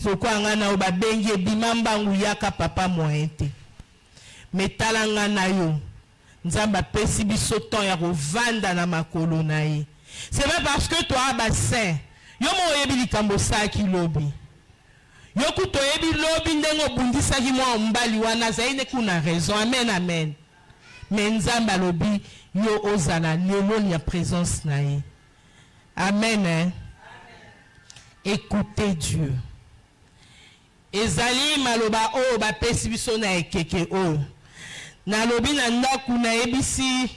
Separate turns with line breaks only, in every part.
Sokwanga na oba bengi bimamba nguyaka papa moente. Metalanga na yo. Nzamba pesi biso ton ya kovanda na makolo na ye. C'est pas parce que toi bassin. Yo mo yebi likambo saki lobi. Yo kuto yebi lobi ndengo bundisa ki mwa mbali wana zaine kuna raison. Amen amen. Mais nzamba lobi yo ozala lelo ya présence na ye. Amen hein. Écoutez Dieu. Ezali maloba o ba pesi biso na ekeke o. Na lobi na ndaku na ebisi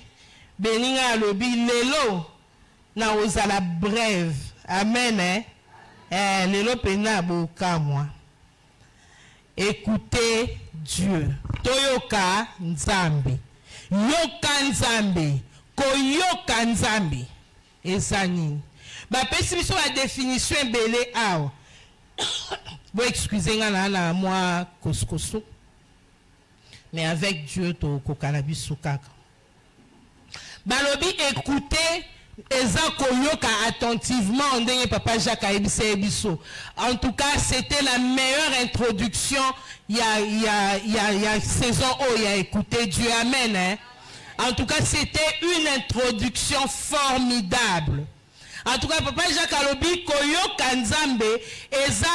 beninga lobi lelo na ozala brève. Amen hein. Lelo pena boka moi. Écoutez Dieu. Toyoka nzambe. Yoka nzambe. Koyoka nzambe. Ezani. Ba pesi biso la définition belé awa. Bon, excusez-moi, là, moi, koskoso. Mais avec Dieu, to kokalabi soukaka. Balobi, écoutez, ezako yoka attentivement, on dit papa Jacques Aebise Ebiso. En tout cas, c'était la meilleure introduction. Il y a saison où il y a écouté Dieu. Amen. Hein? En tout cas, c'était une introduction formidable. En tout cas, papa Jacques Alobi, koyoka nzambe, eza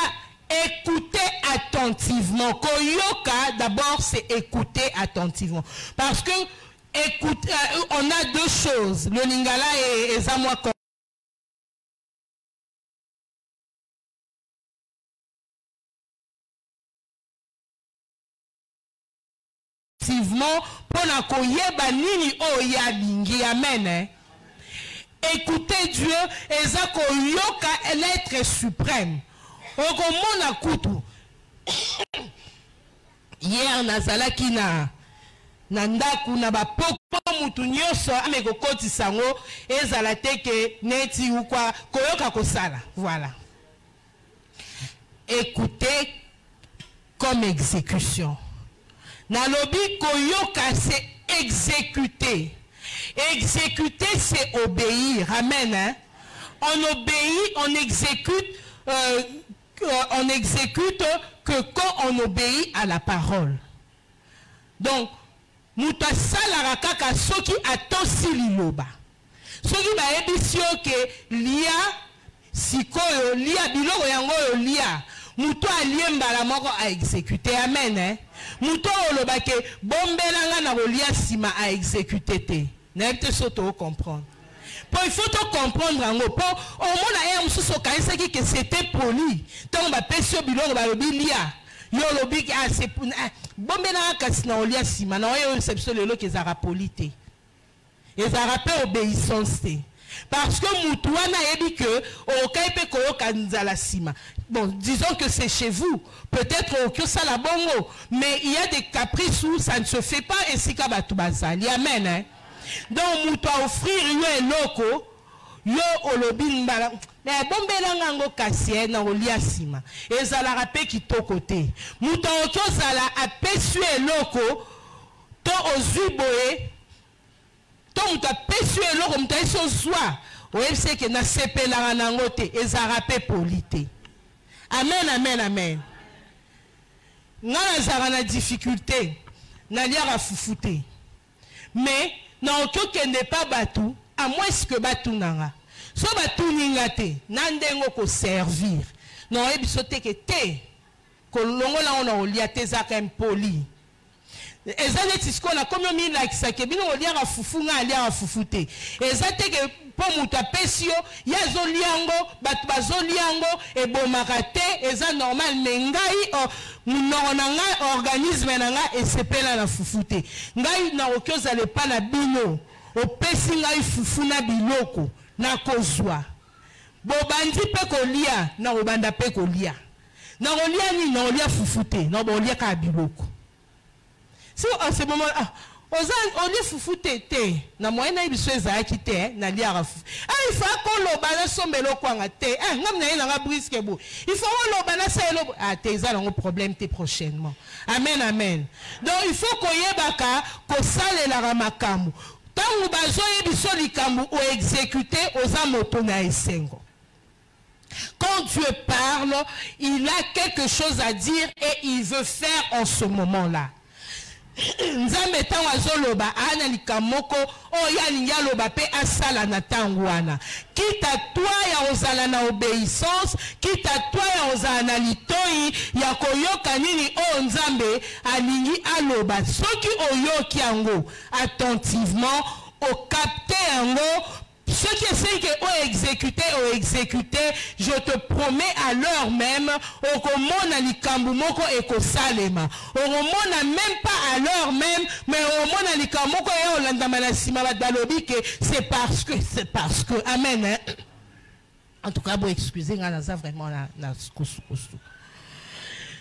écoutez attentivement. Koyoka, d'abord, c'est écouter attentivement. Parce que, écoute, on a deux choses. Le lingala et Zamwa. Attentivement, pour la koyeba nini o ya bingi. Amen. Écoutez Dieu, ezako yoka l'être suprême. Okomona kutu. Hier nazalaki na ndaku na ba poko mutu nyoso ameko koti sango ezala teke neti ukwa koyoka kosala. Voilà. Écoutez comme exécution. Nalobi koyoka c'est exécuter. Exécuter, c'est obéir. Amen. Hein? On obéit, on exécute que quand on obéit à la parole. Donc, muta salara kaka soki atosi liloba. Soki ba ebisio ke lia sikoyo lia biloko yango yo lia. Muto aliemba la moko a exécuter. Amen. Hein? Muto oloba ke bombelanga na lia sima a exécuter te. N'êtes surtout comprendre. Il faut comprendre en gros. Au moins, on se dit que c'était poli. Tant on va pêcher au bilon, on va le bilia. Yo le big ah c'est bon maintenant quand on lia si maintenant on sait le lot qu'ils a polité. Ils a rappelé obéissance. Parce que Moutouana a dit que au Kaipe Koyoka Nzala Sima. Bon, disons que c'est chez vous. Peut-être que ça la bongo. Mais il y a des caprices où ça ne se fait pas et si Kabatubazali. Amen. Hein? Donc, mouto offrir yo eloko, yo olobi mbala. Mais bombela ngango kassie na olia sima. Ezala rapé ki to côté. Mouto okyo zala apesu eloko, to ozuboe, to mouto apesu eloko, mouto eso zwa. Oye se ke na sepela nango te, ezala rapé polité. Amen, amen, amen. Ngana zara na difficulté, na liara fufute. Mais, non, que n'est pas batou, à moins que batou nanga. So batou ningate, nandengo ko servir. Non, ebisote ke te, ko longo la on a oliate zaka impoli. Ezane tisko na comme mi like ça ke bino oliara fufu nga aliara fufute. Ezate ke po muta pesio, ya zoliango, batu bazoliango e bomakate, eza normal mengai o nanga organisme nanga esepela na fufute. Ngai na okyoza le pa na bino, o pesi ngai fufu na biloko na kozwa. Bobandi pe kolia na obanda pe kolia. Na olia ni na olia fufute, na olia ka biloko. Si à ce moment là, on est fufute te, na moyenne ibiso ezaki te, na liara fu. Ah il faut qu'on lo bana sombelo kwanga te. Ah ngam na nga brisque bo. Il faut qu'on lo bana sa elo ah te za un problème te prochainement. Amen amen. Donc il faut qu'on yebaka ko sale la ramakambu. Tangu bazo yebiso likambu o exécuter oza moto na esengo. Quand quand Dieu parle, il a quelque chose à dire et il veut faire en ce moment-là. Nzambe tango azoloba ana likamoko oya ningaloba pe asala na tango wana. Kita toi ya ozala na obéissance, kita toi ya ozala na litoi ya koyoka nini o Nzambe alingi aloba. Soki oyoki yango attentivement, o capter yango. Ceux qui essayent de exécuter, je te promets à l'heure même, au komona likambu moko eko salema. Au komona même pas à l'heure même, mais au komona likambu moko e olanda manasima badalobi que c'est parce que, amen. Hein? En tout cas, vous excusez, on a vraiment la kousou.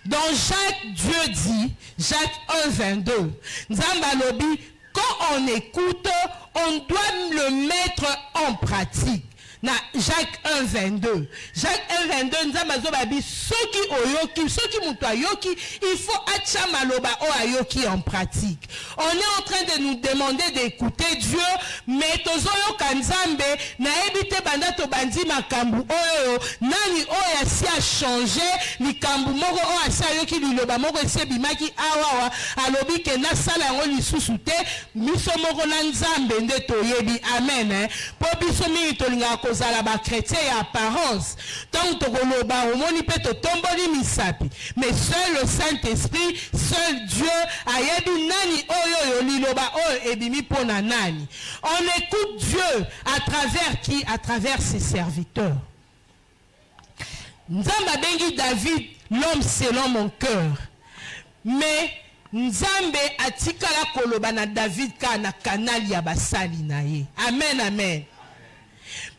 Dans Jacques, Dieu dit, Jacques 1, 22, Nzambalobi, quand on écoute, on doit le mettre en pratique. Na Jacques 1, 22. Jacques 1, 22, Nzambazo babi, ceux qui oyoki, ceux qui moutoua yoki, il faut achamaloba o ayoki en pratique. On est en train de nous demander d'écouter Dieu, mais tozoyo kanzambe, na ebite banda to bandi makambu oyo, nani oya si a changé, likambu moko o asa yoki liloba moko ese bimaki awawa, alobi ke na sala ngo lisusu te, miso moko na nzambe nde toyebi, amen, hein. Po biso mingi tolinga kozala ba chrétien ya apparence tant tokoloba omoni pe to tomboli misapi, mais seul le Saint-Esprit, seul Dieu ayebi nani oyo yo liloba oyo ebimi pona nani. On écoute Dieu à travers qui? À travers ses serviteurs. Nzamba bengi David l'homme selon mon cœur, mais Nzambe atikala koloba na David ka na kanali ya basali na ye. Amen, amen.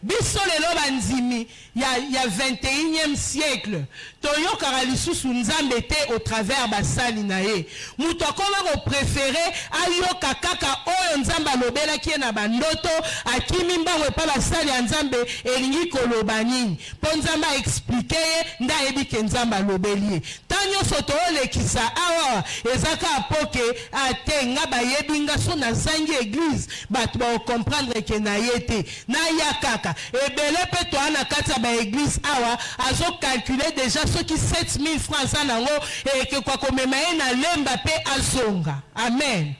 Biso lelo banzimi ya 21e siècle toyokaka lisusu Nzambe te au travers basali na ye. Mutu akoma ko préféré ayoka kaka oyo Nzambe alobelaki na bandoto akimi mbango epa basali ya Nzambe elingi koloba nini. Po Nzambe explique ye nda yebi ke Nzambe alobeli ye. Tanyo soto olekisa awa ezaka apoke ate nga bayebi nga so na zangi église bato ba comprendre ke na yete na yakaka ebele pe to ana kata ba église awa azo calculer déjà ceux qui 7000 francs anango et que kwa komema ye na lemba pe azonga. Amen.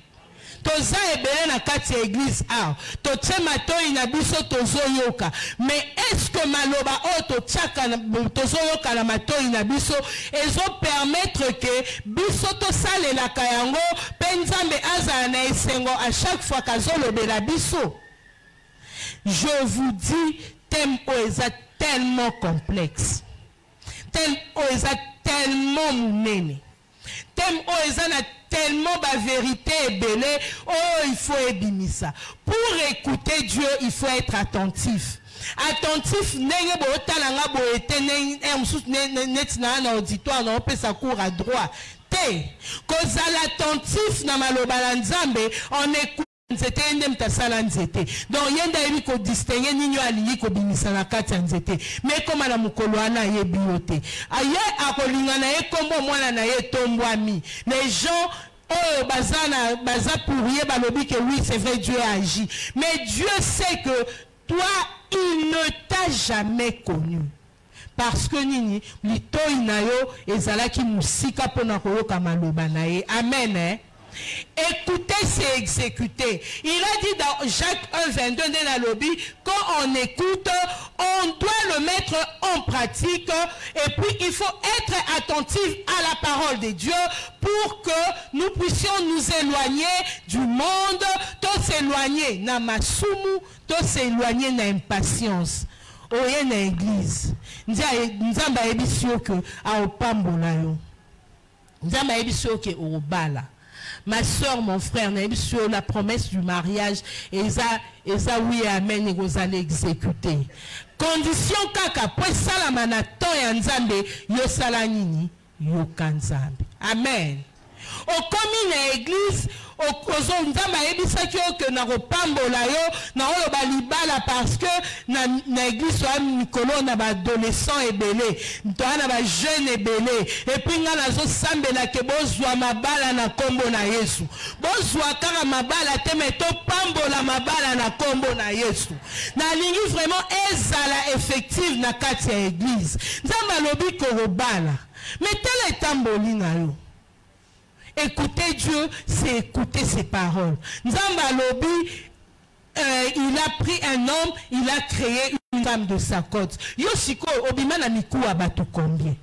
Toza ebele na kati ya église awa totie matoi na biso tozoyoka, mais est-ce que maloba o totiaka tozoyoka na matoi na biso ezo permettre que biso tosalelaka yango pe Nzambe azala na esengo à chaque fois kazolobela biso? Je vous dis, thème est tellement complexe, thème est tellement mounene, thème est tellement la vérité est belle. Oh, il faut ebimisa. Pour écouter Dieu, il faut être attentif. Attentif, nenge bo talanga bo etene netina na auditoire na opesa cours à droit. Te, kozala attentif na maloba Nzambe, on écoute. Nzete ende mtasala nzete. Donc yenda yebi ko distinguer ninyo alingi ko bimisa na kati ya nzete. Mais koma na mukolo ana yebi yote. Aye akolinga na ye kombo mwana na ye tombwami. Les gens baza pour ye balobi que oui c'est vrai Dieu agit. Mais Dieu sait que toi il ne t'a jamais connu. Parce que nini litoi na yo ezalaki musika pona koyoka maloba na ye. Amen, hein? Écouter, c'est exécuter. Il a dit dans Jacques 1, 22 de la lobby, quand on écoute, on doit le mettre en pratique. Et puis, il faut être attentif à la parole de Dieu pour que nous puissions nous éloigner du monde, tout s'éloigner na masumu, tout s'éloigner na impatience. Oye na église. Nzamba ebisio que a opambola yo. Nzamba ebisio que o bala. Ma soeur, mon frère, sur la promesse du mariage, et ça oui, amen, et vous allez exécuter. Condition kaka, pour salamana to ya Nzambe, yo salanini, yo kanzambe. Amen. Au commun à l'église, okozo nzamba ebisaki que na kopambola yo na oyo balibala parce que na église wa mikolo na ba adolescent ebele na ba jeune ebele et puis nga nazo sambela ke bozwa mabala na kombo na Yesu bozwa kaka mabala te mais to pambola mabala na kombo na Yesu na lingi vraiment ezala effective na kati ya église nzamba lobi ko robala mais tel etamboli na yo. Écouter Dieu, c'est écouter ses paroles. Nzamba lobi, il a pris un homme, il a créé une femme de sa côte. Yoshiko, obima na miku abatu combien?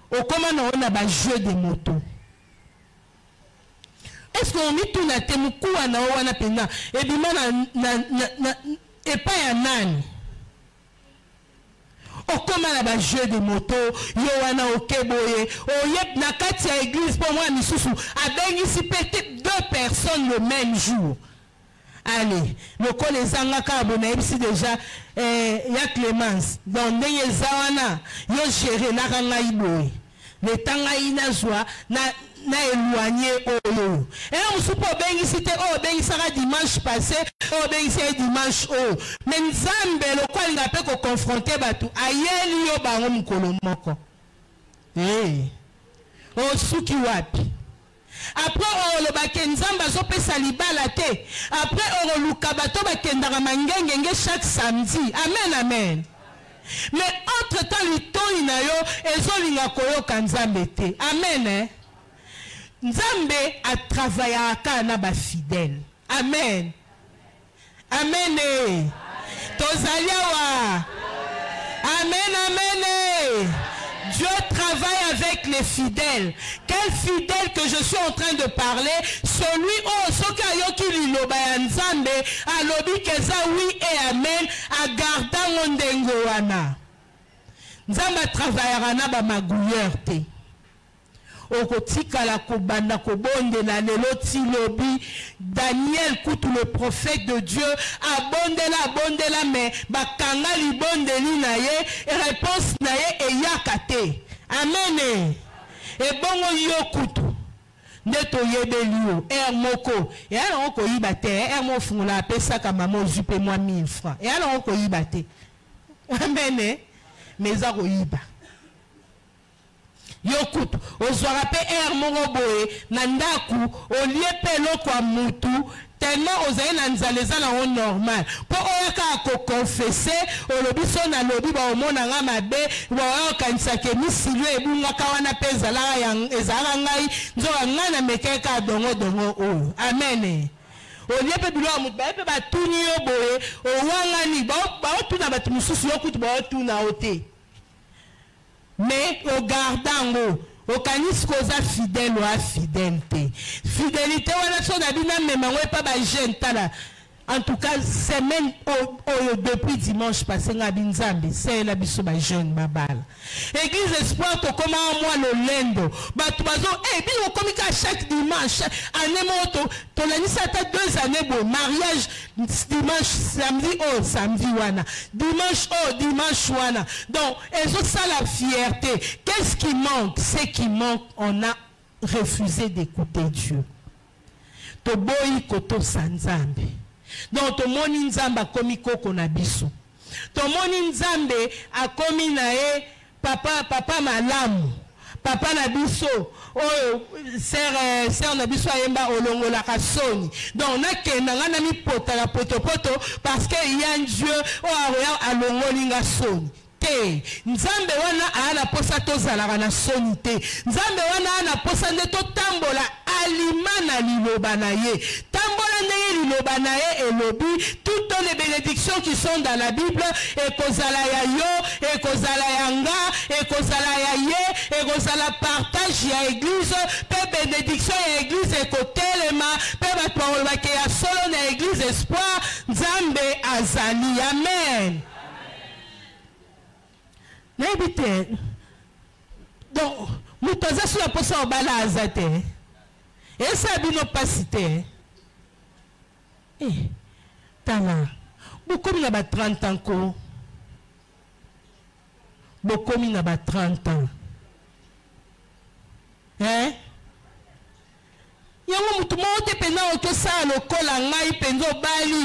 Okoma on a ba jeu de moto. Est-ce qu'on met tout na temuku na wana pena? Ebima na epa ya nani? Okoma na ba jeu de moto yo wana okeboye oyep na kati ya église pour moi misusu abengisi peut-être 2 personnes le même jour. Allez, le col les angaka abona ici déjà ya Clémence donc ndenge zawana yo gérer na kanga iboye le tanga ina zwa na éloigné oyo et on soupo bengisi te o bengisaka dimanche passé o bengisi dimanche o mais nzambe lo kwa linga pe ko confronter batu ayeli yo bango mukolo moko o suki wapi après o lo bakenzamba zo pesa libala te après o luka bato bakendaka mangengenge chaque samedi amen amen. Mais entre temps le temps ina yo ezolinga koyoka nzambe te amen hein? Nzambe a travaillé à na ba fidèle. Amen. Amen. Tozaliawa. Amen, amen. Dieu travaille avec les fidèles. Quel fidèle que je suis en train de parler? Celui sokayoki liloba ya Nzambe alobi keza oui et amen a garda ndengo wana. Nzambe travaillera na ba magouilleur te. Okotika la kobanda kobondela lelo ti lobi Daniel kutu le prophète de Dieu abondela mais bakanga libondeli na ye réponse na ye eyakate amen e bongo yo kutu ndeto yebeli yo moko e ala ko yiba te mo fungula pesa kama mo jupe moi 1000 francs e ala ko yiba te amen mais za ko yiba yokutu ozwaka pe mongo boye na ndaku olie pe lokwa mutu tellement ozali na nzaleza na on normal po oyaka ko confesser olobi so na lobi ba omona nga mabe ba okanisa ke misilo ebunga kawana pe zalaka yang ezala ngai nzoka ngana mekeka dongo oyo amen. Olie pe bilo mutu ba pe ba tuni yo boye owangani ba otuna batu mususu yokutu ba otuna ote. Mais au gardango, au canis koza fidèle ou fidélité. Fidélité, on a son abina même on pas ba jeune tala. En tout cas, semaine depuis dimanche passé, Nzambe, c'est la biso ba jeune babal. Église Espoir, to comment moi le lendo. Ba tu bazo, bien on communique chaque dimanche. Année moto, ton année ça t'a 2 années bon mariage dimanche samedi wana. Dimanche wana. Donc, elles ont ça la fierté. Qu'est-ce qui manque? C'est qui manque, on a refusé d'écouter Dieu. To boy koto sanzambe. Donc, to moni nzambe a komi koko na biso. To moni nzambe a komi na e papa malamu. Papa na biso. Sœur na biso ayemba olongo la kasoni. Donc, na kenda nga na mi pota la poto parce que y a un Dieu a longo linga soni. Nzambe wana ana posa tozalaka na soni te. Nzambe wana ana posa nde totambola alimana liloba na ye. Tambola ndenge liloba na ye elobi toutes les bénédictions qui sont dans la Bible ekozala ya yo, ekozala ya nga, ekozala ya ye, ekozala partage ya église, pe bénédiction ya église ekotelema, pe bato baké ya solo na église Espoir, Nzambe azali. Amen. N'habite. Donc, nous sommes sur la poisson au balazate. Et ça a bien pas cité. Eh, Tana, beaucoup de 30 ans. Beaucoup de 30 ans. Hein? yango mutu moko te pena okosala lokola ngai penza obali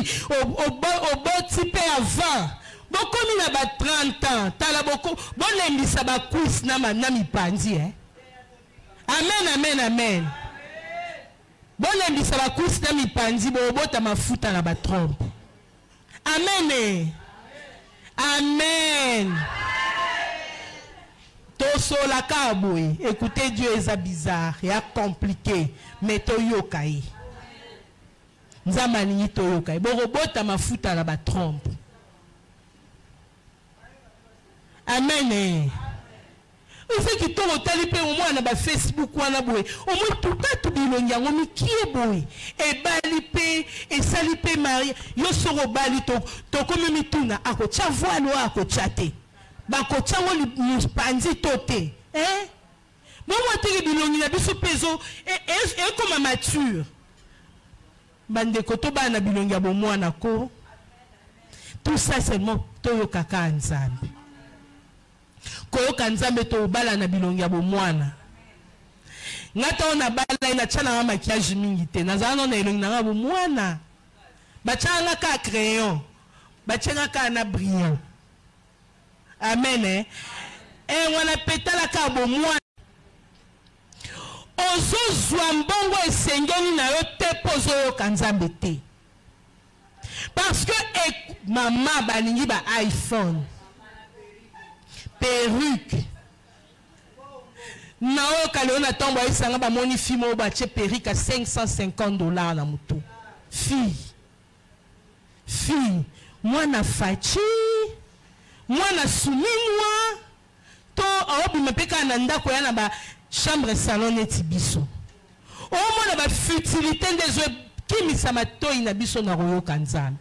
oboti pe avant bokomi na ba 30 ans tala bolembisa bakwisi na mipanzi amen amen amen bolembisa bakwisi na mipanzi bobota mafuta na batrompe amen amen tosola kaboy écoutez Dieu est bizarre et compliqué mais toyoka yi nzamba ni toyoka yi borobota mafuta na batrompe amen fait que ton hôtel est au moins na Facebook ou na boy au moins tout cas tout bilongi yango mikie boy e balipe e salipe Maria yo soro bali to comme mituna akocha voile akocha te bakocha ngo muspanzi tote bon moi te bilongi na biso peso et comme mature bande koto bana bilongi ya bomwana ko tout ça seulement toyo kaka nzambe koyoka nzambe to bala na bilongi ya bomwana ngata ona bala ina chana na maquillage mingi te nazana na elongi na bomwana bachanga ka crayon bachanga ka na brillant amen wana petala ka bomwana ozozwa mbongo esengeli na yo te pozo yoka nzambe te parce que mama balingi ba iPhone perruque nao kaleona tombo isanga ba moni fimo ba che perruque à $550 na mutu fille mwana fachi mwana suminwa to obi mepeka na ndako ya na ba chambre salon neti biso o mona ba futilité des kimisa matoi na biso na royoka nzambe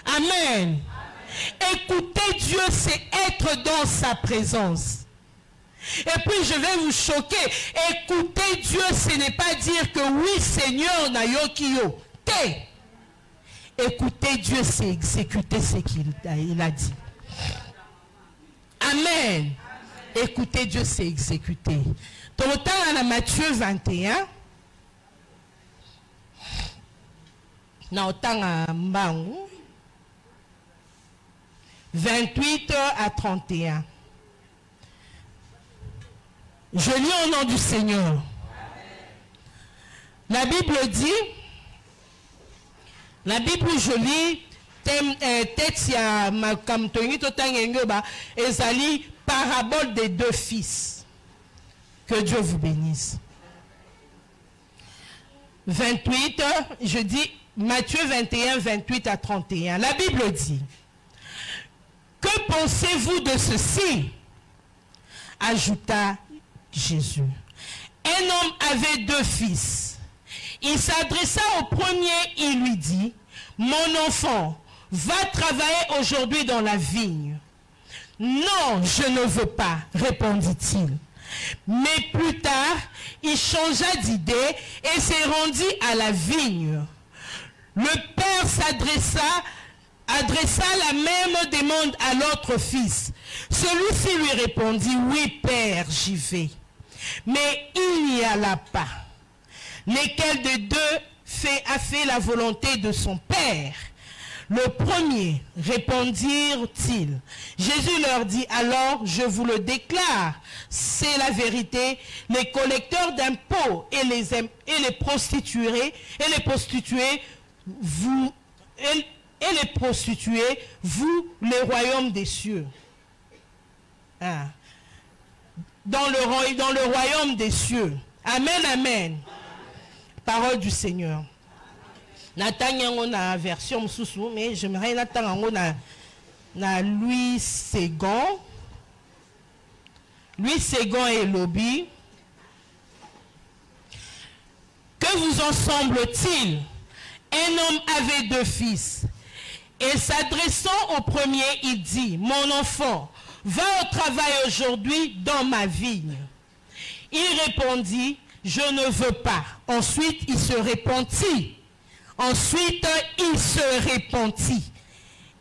amen. Écouter Dieu, c'est être dans sa présence. Et puis je vais vous choquer. Écouter Dieu, ce n'est pas dire que oui Seigneur na yokiyo. Écouter Dieu, c'est exécuter ce qu'il a dit. Amen. Écouter Dieu, c'est exécuter. Dans le temps à Matthieu 21, dans le temps à Mbangu, 28 à 31. Je lis au nom du Seigneur. La Bible dit, je lis, Tetsia Makamtoni Totangengeba, Ezali, parabole des deux fils. Que Dieu vous bénisse. 28, je dis, Matthieu 21, 28 à 31. La Bible dit, que pensez-vous de ceci? Ajouta Jésus. Un homme avait deux fils. Il s'adressa au premier, il lui dit, mon enfant, va travailler aujourd'hui dans la vigne. Non, je ne veux pas, répondit-il. Mais plus tard, il changea d'idée et s'est rendu à la vigne. Le père adressa la même demande à l'autre fils. Celui-ci lui répondit, oui père, j'y vais. Mais il n'y alla pas. Lequel des deux a fait la volonté de son père? Le premier, répondirent-ils. Jésus leur dit, alors je vous le déclare, c'est la vérité, les collecteurs d'impôts et les prostituées, vous le royaume des cieux. Ah. Dans le royaume des cieux. Amen, amen. Parole du Seigneur. Nathanyango na version msusu, mais j'aimerais nathanyango na Louis Ségon. Louis Ségon et Lobby. Que vous en semble-t-il? Un homme avait deux fils. Et s'adressant au premier, il dit, mon enfant, va au travail aujourd'hui dans ma vigne. Il répondit, je ne veux pas. Ensuite, il se repentit.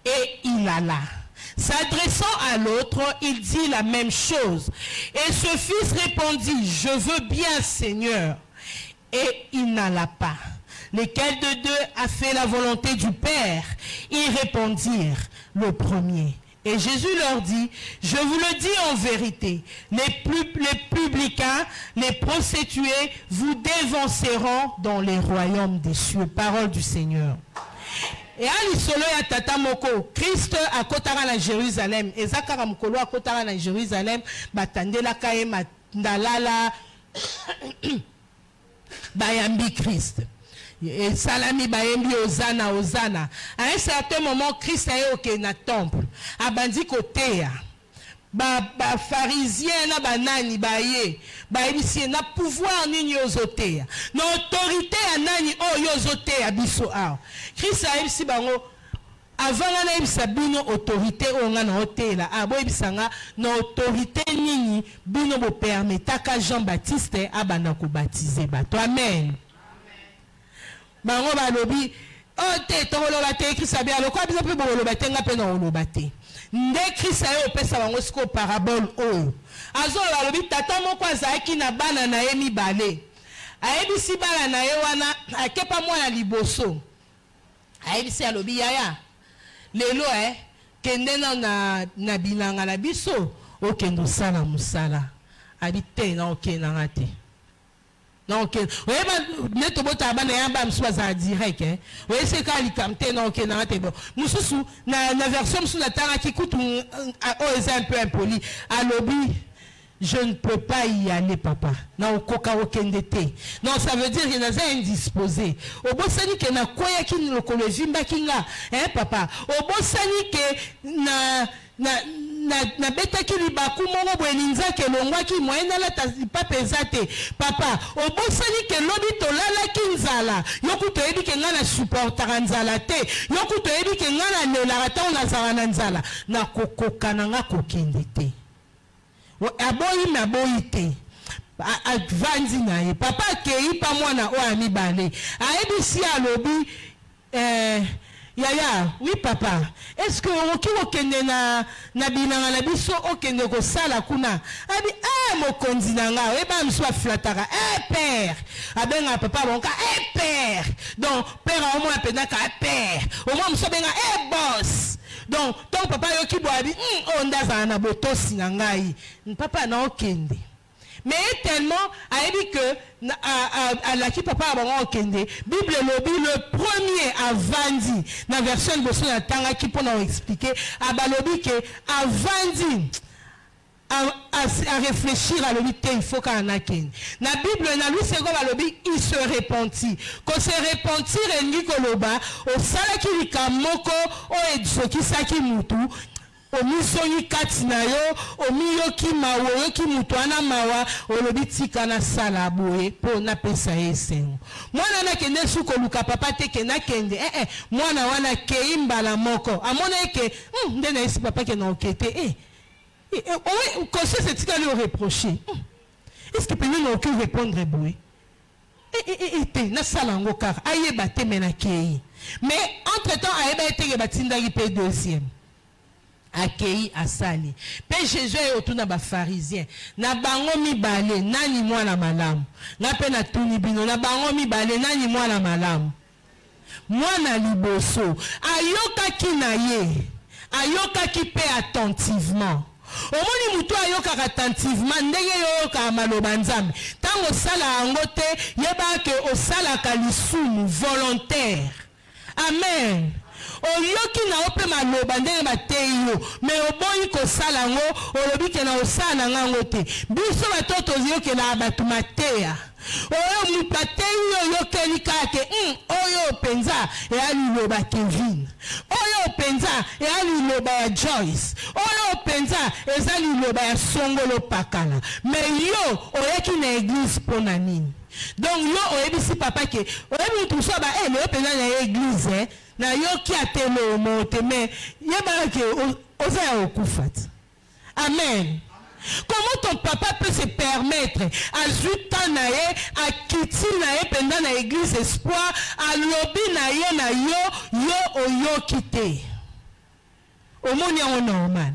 Et il alla. S'adressant à l'autre, il dit la même chose. Et ce fils répondit, je veux bien, Seigneur. et il n'alla pas. Lequel de deux a fait la volonté du Père? Ils répondirent, le premier. Et Jésus leur dit, je vous le dis en vérité, les publicains, les prostituées vous dévanceront dans les royaumes des cieux. Parole du Seigneur. Et à l'isolo ya tata moko, Christ a kotara na Jérusalem. Et zakara mokolo a kotara na Jérusalem, batandela kaye mandalala, bayambi Christ. Et salami bayembi Hosanna, Hosanna. À un certain moment, Christ a eu na temple. Abandi kotea. Ba pharisien na banani baye. Ba ebisi na pouvoir nini yozotea. Na autorité ya nani o yozotea biso a. Christ a ebisi bango avant na ebisa bino autorité o nga na hotela. Abo ebisanga na autorité nini bino bo permetaka Jean-Baptiste abana ko baptiser bato. Amen. Bango balobi o te toloba te Christ abia lokwa biso pe boloba te nga pe na oloba te. Nde Christ ayo pesa bango siko parabole oyo. Azo balobi tata moko azaki na bana na ye mibale. Ayebisi bana na ye wana akepa mwana liboso. Ayebisi alobi yaya. Lelo kende na bilanga na biso okendo sala musala. Abite na okena ngate. Non, ok. Oui, mais tu as dit que tu direct. Oui, c'est quand il camte, non, ok, non, t'es bon. Nous sommes la version sur la terre qui coûte un peu impoli. À lobby, je ne peux pas y aller, papa. Non, coca okendete. Non, ça veut dire qu'il y a un indisposé. Au bon sani que na quoi qui ne le connaît pas, hein, papa. Au bon sani que na beta ki libaku mongo bweninza ke longwa ki moyena la pas pesate papa obosani ke lobi to lala kinzala yoku to ebi ke ngana supportera nzala te yoku to ebi ke ngana nelara ta ona zana nzala na kokoka na nga kokende te aboyi na boyi te advanzi na ye papa ke ipa mwana o ami bale aebi si alobi Yaya, oui papa. Est-ce que on kende na bilanga na biso okende ko sala kuna? Abi mo konzinanga, ba mswa flatara. Père. Abenga papa bonka père. Donc père au moins penaka père. Au moins mswa benga boss. Donc ton papa yo ki boabi on ndaza na botosi na ngai. Papa na okende. Mais tellement, a dit que à la qui papa a okende, Bible le premier a vandi, dans la version de Bosson Tanga qui peut nous expliquer, a balobi que a vandi, à réfléchir à l'obit, il faut qu'on a ken. La Bible, na lui c'est comme l'obit, il se repentit. Quand se repentir, il dit que l'oba, au salaki likamoko, au edsoki saki mutu. Omisoni katina yo, omiyoki mawo, yoki mutuana mawa, olobitika na sala boye, po na pesa esengo. Mwana na kende suko luka papa teke na kende, mwana wana keimba la moko. Amona eke, ndena isi papa ke na okete, oui, conseil c'est ce qu'il lui reproché. Est-ce que peut-être n'a aucun répondre boye? Na sala ngo car, aye bate mena kei. Mais entre-temps, aye bate batinda ki pe deuxième. Accueilli à Sali. Père Jésus est autour de pharisien. Na bango mi balé, nani mwana malamu. Na pe na tuni bino, na bango mi balé, nani mwana malamu. Mwana liboso. Ayoka ki na ye. Ayoka ki pe attentivement. Omoni mutu ayoka attentivement, ndenge yoka maloba nzambe. Tango sala angote, yeba ke osala kalisumu volontaire. Amen. Oyoki na ope maloba ndenge bateyo me oboyi ko sala ngo olobi ke na osala ngango te biso batoto yoke na batu mateya oyo mupateyo yoke likake oyo penza e ali loba Kevin oyo penza e ali loba Joyce oyo penza ezali loba ya Songolo Pakala me yo oyeki na église pona nini donc yo oyebisi papa ke oyebi tout ça ba le penza na église na yoki atelo mote me yeba ke oza okufat. Amen. Comment ton papa peut se permettre à juta na ye à kiti na ye pendant na église espoir à lobi na ye na yo oyo kite. Omoni on normal.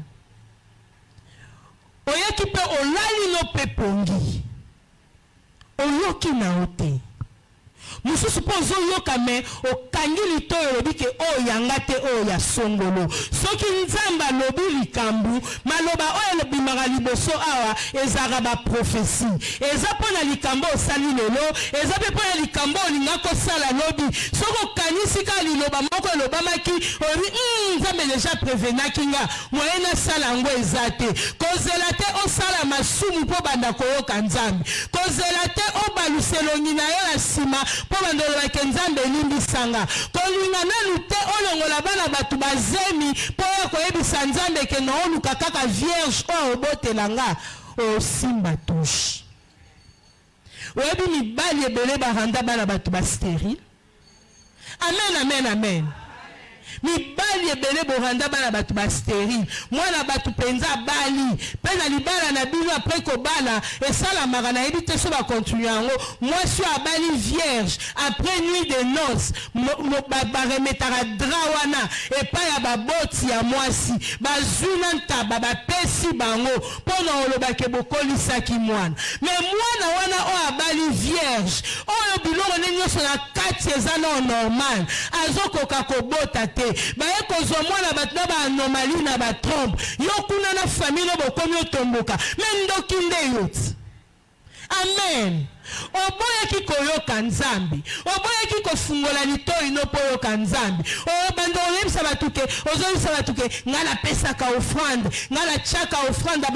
Oyo ki pe olali no pe pongi. Oyo ki na ote. mususu po ozoyoka me okangi litoyi olobi ke oyo yanga te oyo ya songolo soki nzambe alobi likambu maloba oyo ebimaka liboso awa ezalaka baprofesi eza mpo na likambo osali lelo eza mpe mpo na likambo olinga kosala lobi soki okanisi kaka liloba moko elobamaki olobi nzambe deja prevenaki nga moye nasala yango eza te kozela te osala masumu mpo banda koyoka nzambe kozela te obaluse elongi na yo na nsima mpo banda olobake nzambe elimbisanga kolinga nanu te olongola bana bato bazemi mpo oyo koyebisa nzambe ke na oluka kaka vierge oyo obotelanga osimba tushe oyebi mibali ebele baranda bana bato basterile amen amen amen mibali ebele boranda bana bato basterile mwana bato penza bali mpe na libala na bino apres kobala esalamaka nayebi te so bakontinue yango mwasi oyo abali vierge après nuit de noces baremetaka dra wana epai ya baboti ya mwasi bazwi na ntaba bapesi bango mpo na olobake bokolisaki mwana me mwana wana oyo abali vierge oyo biloko nde nyonso na kati eza na normal azokoka kobota te baye kozwa mwana bato na baanomali na batrompe yo kuna na famille bokomi otomboka me ndoki nde yoti amen oboyaki koyoka nzambe oboyaki kofungola litoyi no mpo oyoka nzambe obanda oyebisa bato ke ozoyebisa bato ke nga napesaka offrande nga natiaka offrande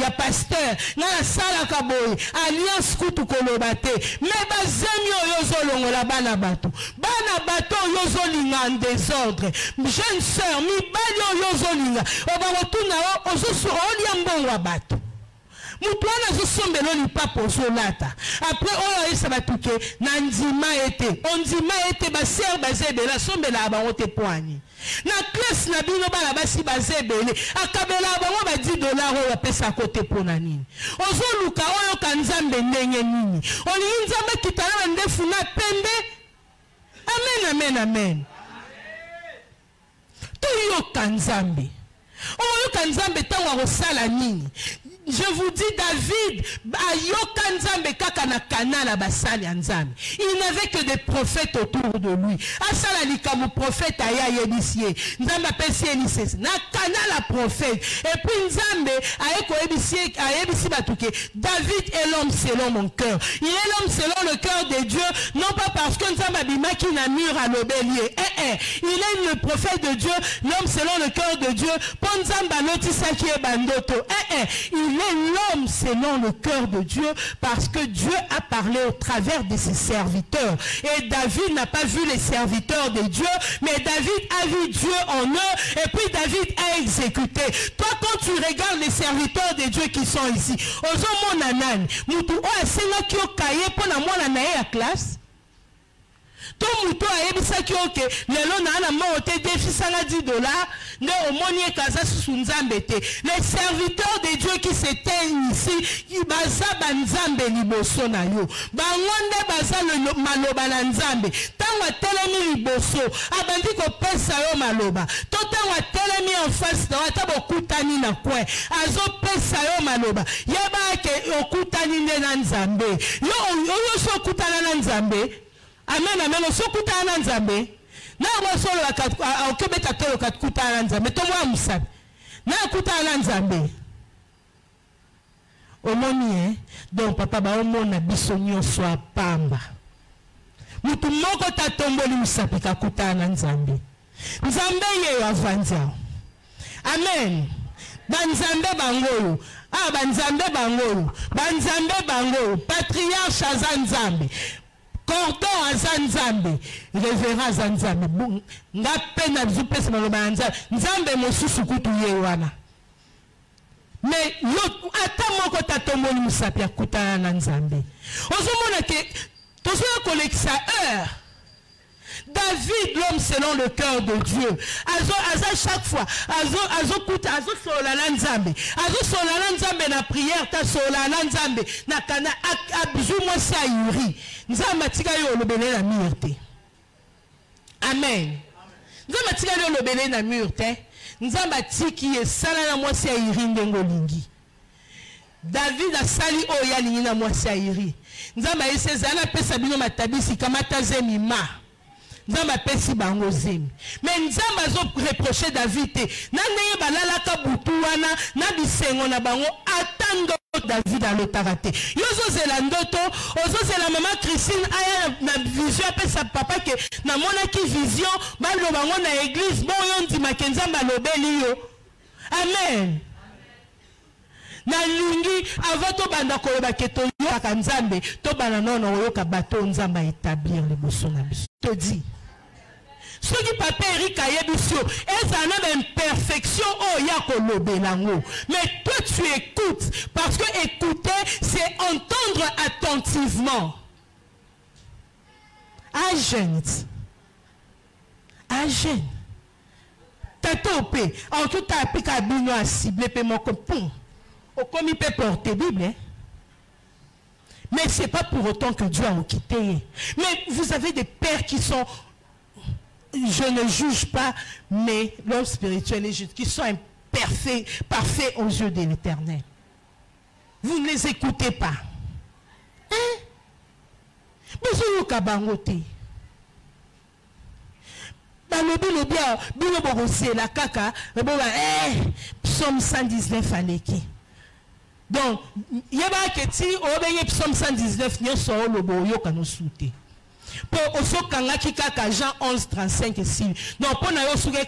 ya pasteur nga nasalaka boye alliance kutu koloba te me bazemi oyo ozolongola bana bato oyo ozolinga en désordre jeune sœur mibali oyo ozolinga obakotuna olia mbongo ya bato mutu wana azosombela lipapo ozolata apres oyo ayesa bato ke na ndima ete ondima ete basere baza ebele asombelaka bango te poani na klase na bino bana basi baza ebele akabelaka bango $10 oyo apesaka te mpo na nini ozoluka oyoka nzambe ndenge nini olingi nzambe kitana bandefu na pembe amen amen amen toyoka nzambe oyoka nzambe ntango akosala nini. Je vous dis, David, ayoka nzambe kaka na kanala basali ya nzambe. Il n'avait que des prophètes autour de lui. Asala likamu prophète aya yebisie. Nzambe apesi elise na kanala prophète. Et puis nzambe ayeko yebisi batuke. David est l'homme selon mon cœur. Il est l'homme selon le cœur de Dieu, non pas parce que nzambe abimaki na mur à l'obélier. Il est le prophète de Dieu, l'homme selon le cœur de Dieu. Pon nzambe anotisaki ebandoto. Il est l'homme selon le cœur de Dieu parce que Dieu a parlé au travers de ses serviteurs. Et David n'a pas vu les serviteurs de Dieu, mais David a vu Dieu en eux et puis David a exécuté. Toi, quand tu regardes les serviteurs de Dieu qui sont ici, ozo monanan, mutu o asenga ki okaye pona mwana na ya classe. To muto ayebisaki oke lelo na ana mote defisanga $10 ne omoni ekaza susu nzambe te. Les serviteurs de Dieu qui s'éteignent ici baza banzambe liboso na yo bangonde baza maloba na nzambe tango atelemi liboso abandi kopesa yo maloba to tango atelemi en face na ata bokutani na kwe azopesa yo maloba yeba ke okutani nde na nzambe yo so okutana na nzambe. Amen, amen. Osokuta na nzambe. Na wasolo okebeta tolo katkuta na nzambe. Tomwa musabe. Na kuta na nzambe. Omoni donc papa ba omona biso nyonso apamba. Mutu moko tatomboli musabe kakuta na nzambe. Nzambe ye avanza. Amen. Banzambe bangoyo. Banzambe bangoyo. Banzambe bangoyo. Patriarche azanzambe. Cordon à Nzambe, révérend à Nzambe. Nga pena zupes maloba Nzambe. Nzambe mosusu kutu yewana. Mais yo ata moko tatomoni musapi akutana na Nzambe. Ozomona ke tozoya kolekisa heure. David, l'homme selon le cœur de Dieu. Azo chaque fois. Azo kuta, azo solana nzambe. Azo solana nzambe na prière, ta solana nzambe. Na kana abju mo sa yuri. Nzamba tika yo lobele na murte. Amen. Nzamba tika yo lobele na murte. Nzamba tiki esala na mo sa yuri ndengo lingi. David a sali oya lingina mwasi airi. Nzamba yese zana pesa bino matabisi kamata zemi ma. Nzamba pesi bango zemi. Mais nzamba zo reprocher David te. Nandeye balala ka butu wana na bisengo na bango atando David a lotarate. Yozo zela ndoto, ozo zela mama Christine aya na vision pesa papa ke na mona ki vision balo bango na église bon yo ndima ke nzamba lobeli yo. Amen. Na lungi avant to banda ko ba keto yo ka nzambe to bana nono yo ka bato nzamba établir les bosso na biso. To dit ce qui papa Eric ayebisio ezana d'imperfection oh ya ko lobelango. Mais toi tu écoutes parce que écouter c'est entendre attentivement. À jeune. À jeune. Tatopé en tout a pika bino a ciblé pe mon copon. Comme il peut porter Bible, hein? Mais ce n'est pas pour autant que Dieu a quitté. Mais vous avez des pères qui sont, je ne juge pas, mais l'homme spirituel est juste, qui sont parfaits aux yeux de l'Éternel. Vous ne les écoutez pas. Hein? Vous kabangote. La kaka, Psaume 119 aleki. Donc, il y a que si on Psaume 119, nous sommes le boyo que nous souhaitons. Pour aussi quand Jean 11, 35 et 6. Donc, pour nous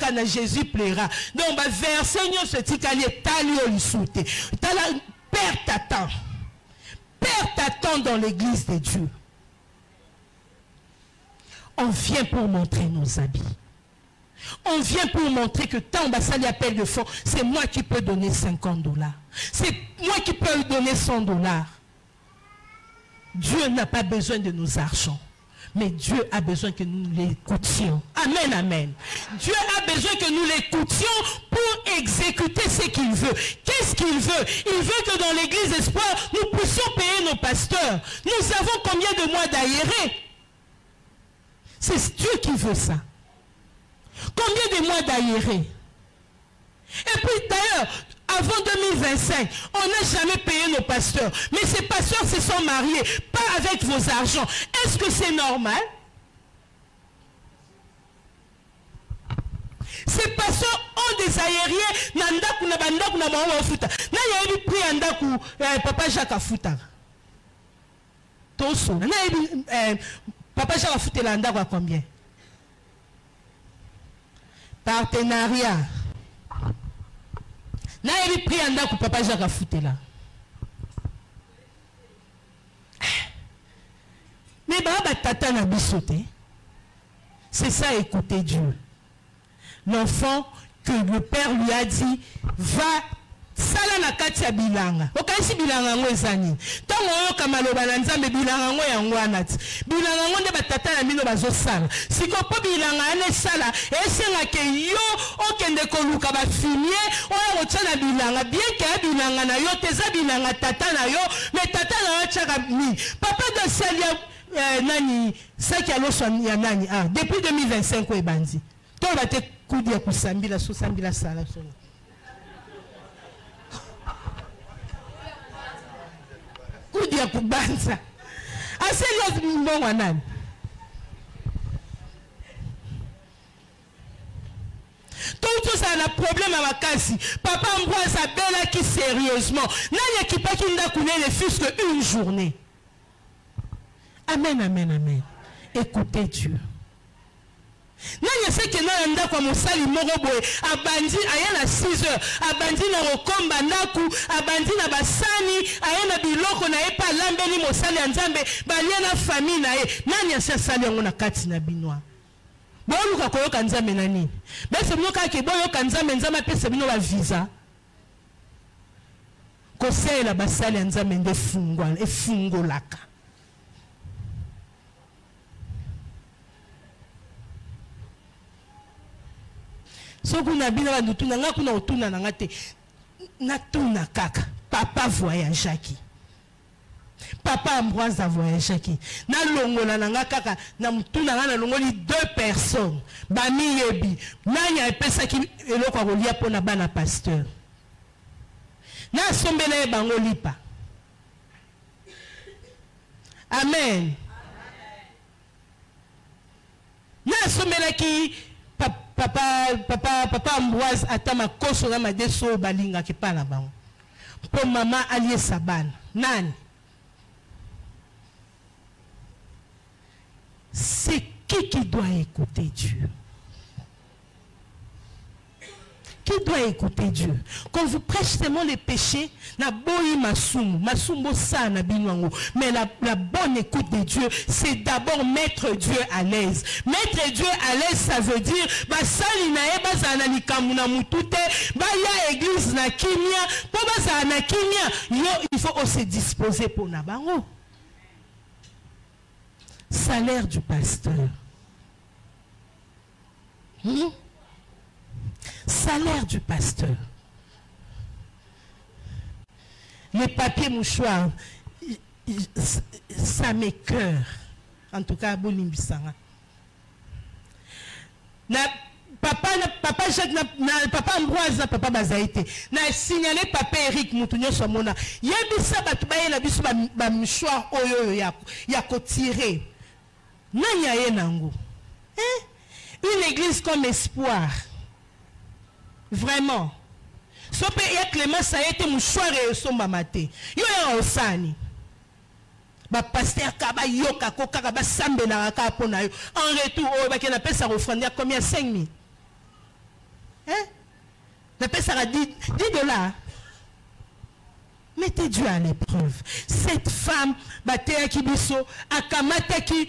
quand Jésus plaira. Donc, verset nous se dit qu'il est tali au souhaité. Père t'attend. Père t'attend dans l'église de Dieu. On vient pour montrer nos habits. On vient pour montrer que tant ambassade appelle de fonds, c'est moi qui peux donner $50. C'est moi qui peux donner $100. Dieu n'a pas besoin de nos argents. Mais Dieu a besoin que nous l'écoutions. Amen, amen. Dieu a besoin que nous l'écoutions pour exécuter ce qu'il veut. Qu'est-ce qu'il veut? Il veut que dans l'église Espoir, nous puissions payer nos pasteurs. Nous avons combien de mois d'aérés? C'est Dieu qui veut ça. Combien de mois d'aérés? Et puis d'ailleurs, avant 2025, on n'a jamais payé nos pasteurs. Mais ces pasteurs se sont mariés, pas avec vos argents. Est-ce que c'est normal? Ces pasteurs ont des aériens. Nandaku na bandaku na bango afuta. Na yebi pri andaku papa Jacques afuta. Toso. Na yebi papa Jacques afuta la andaku à combien? Partenariat. Na yebi pri andaku papa Jacques afuta la. Mais baba tata na bisote. C'est ça, écoutez Dieu. L'enfant que le père lui a dit, va sala na kati ya bilanga. Okaisi bilanga ngo ezani. Tango yo kamaloba na nzambe bilanga ngo yango anati. Bilanga ngo nde batata na bino bazo sala. Siko po bilanga ane sala, esenga ke yo okende koluka ba fumier, oya otana bilanga, bien que bilanga na yo teza bilanga tata na yo, mais tata na yo tchaka mi. Papa de salia nani, ça qui a l'eau ya nani. Ah, depuis 2025 ko ebandi. Toi va te kudia kusambila so sambila sala so. Kudia kubanza. Aseli mbongo nani? Tout ça a un problème à ma casse. Papa Ambroise a belle qui sérieusement. N'a qui pas qui n'a connu les fils qu'une journée. Amen, amen, amen. Écoutez Dieu. Nanya seke na nda kwa mosali moko boye abandi ayana 6 heures abandi na rokomba ndaku abandi na basani ayana biloko na ye pa lambeli mosali ya nzambe balia na famille na ye nanya sali yango na kati na binwa boluka koyoka nzambe na nini bese mnoka ke boyoka nzambe nzambe pesa bino ba visa kosela basali ya nzambe nde fungwa efungolaka. So kuna bina ba ndutuna nga kuna otuna na ngate na tuna kaka papa voyage qui papa Ambroise a voyagé qui na longola na nga kaka na mutuna nga na longoli 2 personnes bami yebi nanya epesa ki eloko kolia pona bana pasteur Na sombela bango lipa. Amen. Na sombela ki papa Ambroise atama koso na madeso balinga ke pa na bango. Pour maman allié Sabane. Nani? C'est qui doit écouter Dieu? Qui doit écouter Dieu? Quand vous prêchez seulement les péchés, na boyi masumbo sa na binwango. Mais la bonne écoute de Dieu, c'est d'abord mettre Dieu à l'aise. Mettre Dieu à l'aise, ça veut dire basali na eba zana likamuna mutute, ba ya église na kimia, po ba na kimia, yo il faut aussi disposer pour na bango. Salaire du pasteur. Salaire du pasteur. Les papiers mouchoirs, ça m'écoeure. En tout cas, Bonimbisanga. Papa Jacques, papa Ambroise, papa Bazaïté. Na signalé papa Eric Moutounio Somona. Yabisa batubaye la bisu ba mouchoir oyo yako tiré. Nanyaye nango. Une église comme espoir. Vraiment. Sope ya Clément ça a été mouchoir et somba maté. Yo ya osani. Ba pasteur kaba yoka koka kaba sambe na raka pona yo. En retour o ba ke na pesa offrande à combien 5 000. La pesa a 10 $. Mettez Dieu à l'épreuve. Cette femme, Batea Kibiso, Akamata ki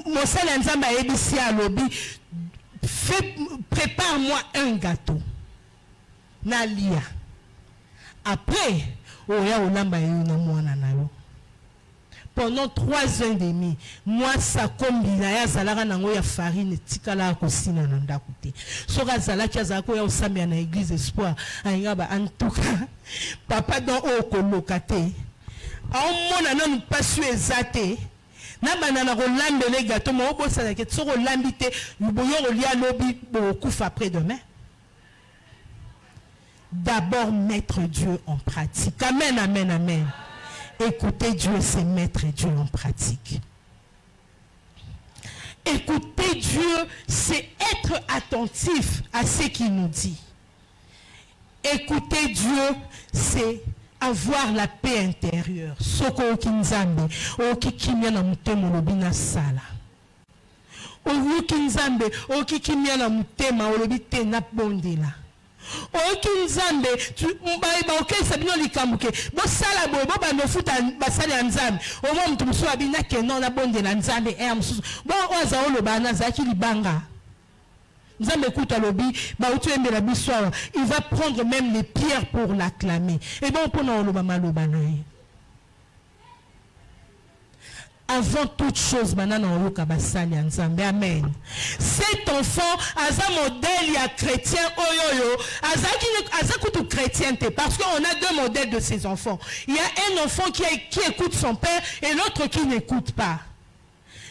Mosala Nzamba Ebisi à lobby, prépare-moi un gâteau. Nalia. Après, Oya Olamba Yuna Mwana Nalo. Pendant 3 ans et demi, moi, ça combine à Zalara Nango ya farine, Tikala Kosina Nanda Koute. Sora Zalaki Zako ya Osami na église espoir. En tout cas, papa dans Okolokate. En mon anon pas su exaté. Na banana Rolambe les gâteaux, mon obo ça que soro lambité, nous boyons au lia lobby beaucoup après demain. D'abord mettre Dieu en pratique. Amen, amen, amen. Écouter Dieu, c'est mettre Dieu en pratique. Écouter Dieu, c'est être attentif à ce qu'il nous dit. Écouter Dieu, c'est avoir la paix intérieure. Soko kinzambe, okikimya na mutema olobi na sala. Okinzambe, okikimya na mutema olobi te na bondela. Okinzambe, tu mbaïba ok sabino likambuke. Bo sala bo bo ba mefuta basali nzambe. O mo mtu muso abina ke non na bondela nzambe mususu. Bo oza oloba na zaki libanga. Nzambe kuta lobi ba utu embela biswa. Il va prendre même les pierres pour l'acclamer. Et bon pour na oloba maloba na ye. Avant toute chose, amen. Cet enfant, aza modèle ya chrétien oyoyo, aza chrétien parce qu'on a 2 modèles de ces enfants. Il y a un enfant qui écoute son père et l'autre qui n'écoute pas.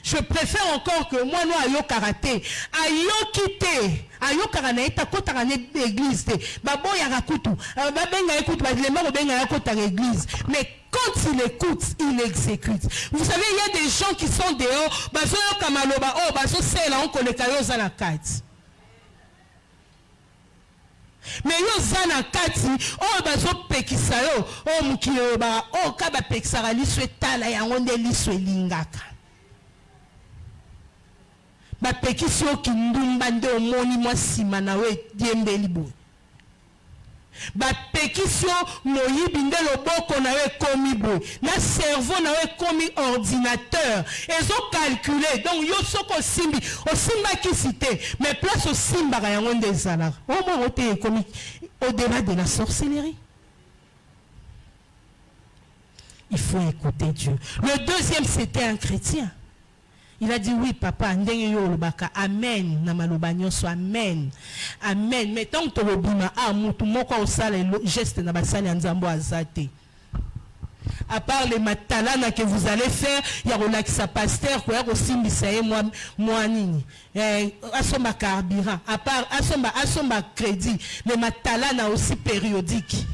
Je préfère encore que moi, nous, ayo karaté, ayo quitté, ayo karanaïta, kotarane église, babo yarakutu, babenga écoute, babilema babenga yakota l'église. Mais quand il écoute, il exécute. Vous savez, il y a des gens qui sont dehors, bazo kamaloba, oh, bazo sela, on connaît kayo zana kati. Mais yo zana kati, oh, bazo pekisa yo, oh, mukio ba, oh, kaba pekisara liswe tala ya ngonde liswe lingaka. Ba pekisio kindumba nde omoni mwa sima na we diembeli boy. Ba pekisio moyibi nde loboko na we komi boy. Na cerveau na we komi ordinateur. Ezo calculer. Donc yo soko simbi. O simba ki cité. Mais place au simba ka yango nde ezala. Au moins ote komi au-delà de la sorcellerie. Il faut écouter Dieu. Le deuxième, c'était un chrétien. Il a dit oui papa, ndenge yo lobaka, amen, na maloba nyonso, amen, amen. Mais tant que lobima, mutu moko osala geste na basali ya nzambo azate. À part les matalana que vous allez faire, il y a relaxa pasteur, quoi, aussi misaye moi nini, asomba carburant, à part asomba crédit, les matalana aussi périodique.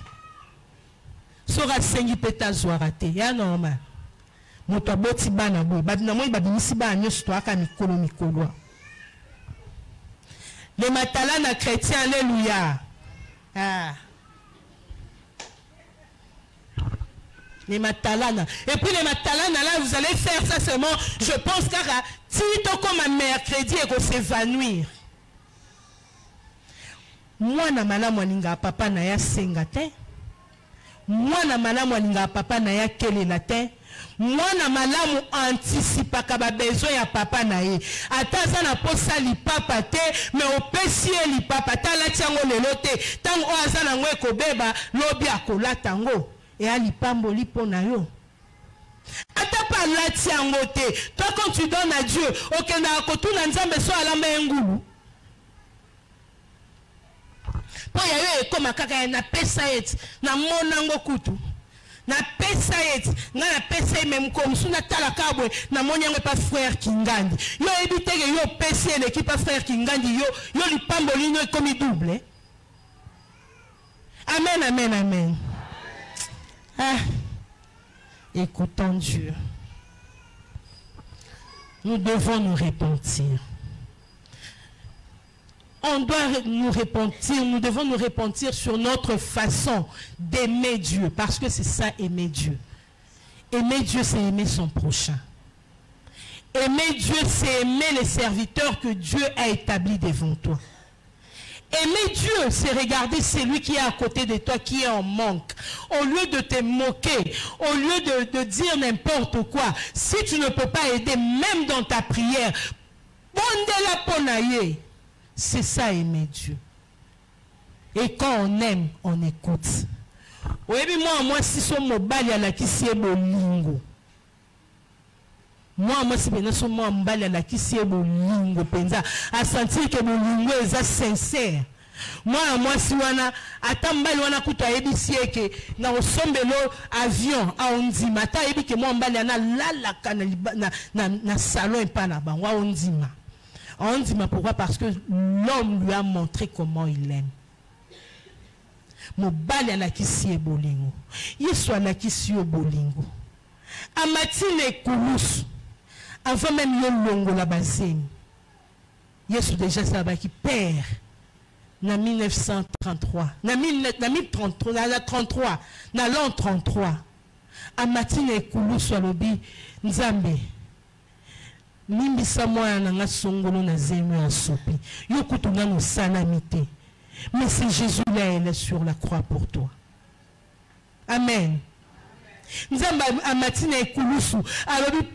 sera sengi peta zoarate. Ya normal. Moto aboti bana boy. Babina moi babimisi ba nyos to aka mikolo. Les matalana chrétiens, alléluia. Ah. Les matalana. Et puis les matalana, là, vous allez faire ça seulement, je pense, car tito comme un mercredi et qu'on s'évanouir. Moi, na malamu alinga papa na ya sengate. Moi, na malamu alinga papa na ya kelela te. Moi, na malamu anticipa kaba besoin ya papa na ye. Ataza na posa li papa te, mais opesi li papa ta la tiango lelo te. Tango aza na ngwe ko beba lobi akola tango. Et ali pambo li pona yo. Ata pa la tiango te. Toi quand tu donnes à Dieu, okenda akotuna nzambe so alamba engulu. Po ya yo ekoma kaka na pesa et na monango kutu. Na pesa et na pesa même comme sous na tala kabwe na monyango pas frère Kingandi. Yo ebite ke yo pesa l'équipe pas frère Kingandi yo li pambolino comme double. Amen, amen, amen. Ah, écoutons Dieu. Nous devons nous repentir. On doit nous repentir, nous devons nous repentir sur notre façon d'aimer Dieu. Parce que c'est ça, aimer Dieu. Aimer Dieu, c'est aimer son prochain. Aimer Dieu, c'est aimer les serviteurs que Dieu a établis devant toi. Aimer Dieu, c'est regarder celui qui est à côté de toi, qui est en manque. Au lieu de te moquer, au lieu de dire n'importe quoi, si tu ne peux pas aider, même dans ta prière, bonde la ponaye. C'est ça, aimer Dieu. Et quand on aime, on écoute. Oui, moi, si son mobile à la qui c'est bolingo. Moi, si bien son mobile à la qui c'est bolingo, penza, à sentir que bolingo est sincère. Moi, si wana, atambali wana kuta ebisi que na osombelo avion, a ondima, ta ebi que moi mbali na la na salon et pas na bango, ondima. On dit mais pourquoi? Parce que l'homme lui a montré comment il aime. Mon bal à la kisi e bolingo. Yesu à la kisi o bolingo. Amatine koulous. Avant même yo longo la bazine. Yesu déjà ça va qui père. Na 1933. Na 1933. Na 33. Na l'an 33. Amatine koulous alobi nzambe. Mimbisa mwana nanga songolo na zemi en sopi. Yo kutuna no sanamite. Mais c'est Jésus là, elle est sur la croix pour toi. Amen. Nzamba amatine ekulusu. Alobi